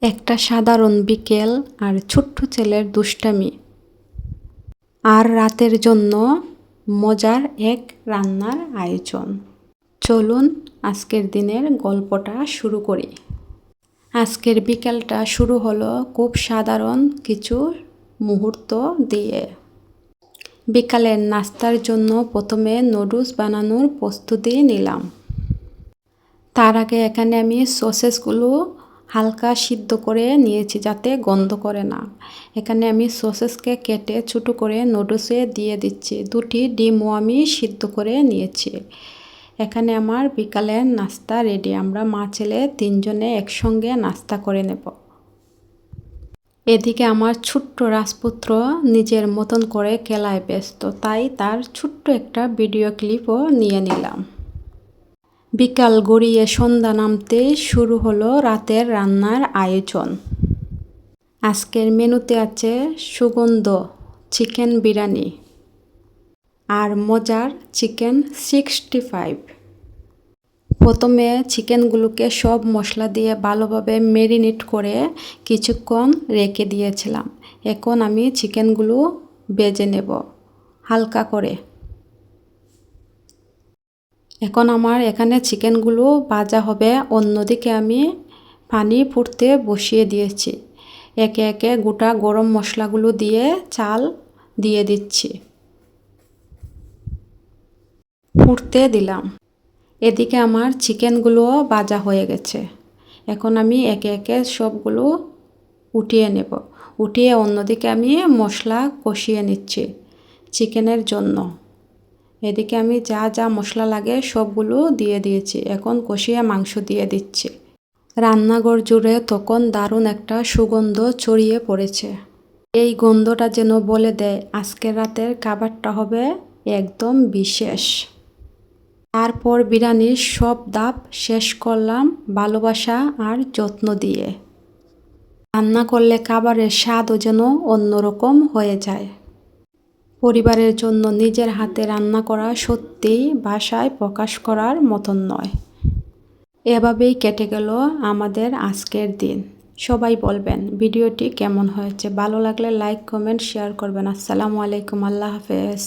একটা সাধারণ বিকেল আর ছোট্ট ছেলের দুষ্টামি আর রাতের জন্য মজার এক রান্নার আয়োজন। চলুন আজকের দিনের গল্পটা শুরু করি। আজকের বিকেলটা শুরু হলো খুব সাধারণ কিছু মুহূর্ত দিয়ে। বিকালের নাস্তার জন্য প্রথমে নুডলস বানানোর প্রস্তুতি নিলাম। তার আগে এখানে আমি সসেসগুলো হালকা সিদ্ধ করে নিয়েছি যাতে গন্ধ করে না। এখানে আমি সসেসকে কেটে ছোটো করে নুডলসে দিয়ে দিচ্ছি। 2টি ডিমও আমি সিদ্ধ করে নিয়েছি। এখানে আমার বিকালের নাস্তা রেডি। আমরা মা ছেলে 3 জনে একসঙ্গে নাস্তা করে নেব। এদিকে আমার ছোট্ট রাজপুত্র নিজের মতন করে খেলায় ব্যস্ত, তাই তার ছোট্ট একটা ভিডিও ক্লিপও নিয়ে নিলাম। বিকাল গড়িয়ে সন্ধ্যা নামতেই শুরু হলো রাতের রান্নার আয়োজন। আজকের মেনুতে আছে সুগন্ধ চিকেন বিরিয়ানি আর মজার চিকেন 65। প্রথমে চিকেনগুলোকে সব মশলা দিয়ে ভালোভাবে ম্যারিনেট করে কিছুক্ষণ রেখে দিয়েছিলাম। এখন আমি চিকেনগুলো ভেজে নেব হালকা করে। এখন আমার এখানে চিকেনগুলো ভাজা হবে। অন্যদিকে আমি পানি ফুটতে বসিয়ে দিয়েছি। একে একে গোটা গরম মশলাগুলো দিয়ে চাল দিয়ে দিচ্ছি, ফুটতে দিলাম। এদিকে আমার চিকেনগুলো ভাজা হয়ে গেছে। এখন আমি একে একে সবগুলো উঠিয়ে নেব। উঠিয়ে অন্যদিকে আমি মশলা কষিয়ে নিচ্ছি চিকেনের জন্য। এদিকে আমি যা যা মশলা লাগে সবগুলো দিয়ে দিয়েছি। এখন কষিয়ে মাংস দিয়ে দিচ্ছি। রান্নাঘর জুড়ে তখন দারুণ একটা সুগন্ধ ছড়িয়ে পড়েছে। এই গন্ধটা যেন বলে দেয় আজকের রাতের খাবারটা হবে একদম বিশেষ। তারপর বিরিয়ানির সব ধাপ শেষ করলাম ভালোবাসা আর যত্ন দিয়ে। রান্না করলে খাবারের স্বাদও যেন অন্যরকম হয়ে যায়। পরিবারের জন্য নিজের হাতে রান্না করা সত্যিই ভাষায় প্রকাশ করার মতন নয়। এভাবেই কেটে গেল আমাদের আজকের দিন। সবাই বলবেন ভিডিওটি কেমন হয়েছে। ভালো লাগলে লাইক কমেন্ট শেয়ার করবেন। আসসালামু আলাইকুম, আল্লাহ হাফেজ।